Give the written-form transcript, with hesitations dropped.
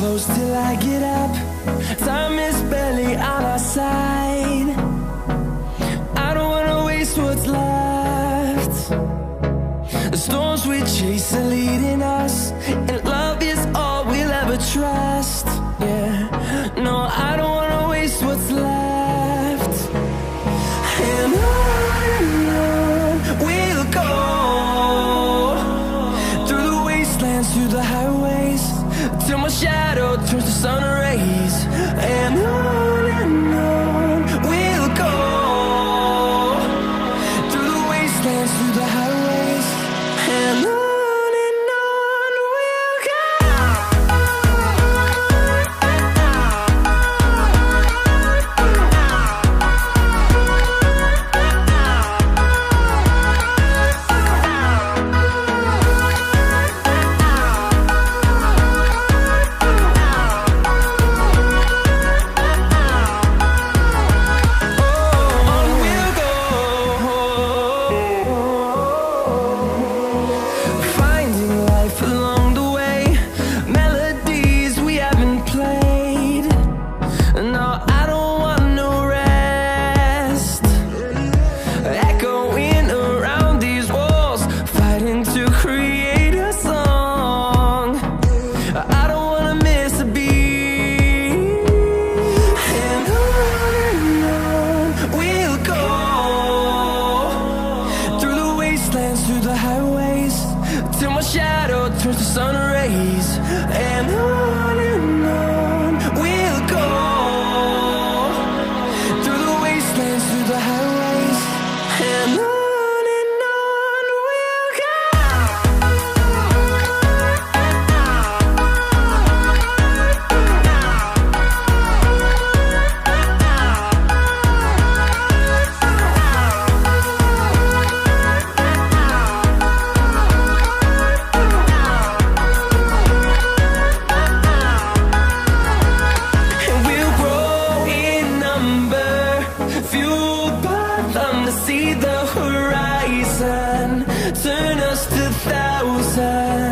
close till I get up. Time is barely on our side. I don't wanna waste what's left. The storms we chase are leading us, and love is all we'll ever trust. Yeah, no, I don't wanna waste what's left. And on we'll go, through the wastelands, through the highways, till my shadow turns to sun rays. And on we'll go, through the wastelands, through the highways, and on we'll go. Through the highways, till my shadow turns to sun rays. And on we'll go, through the wastelands, through the highways, and on we'll go. See the horizon, turn us to thousands.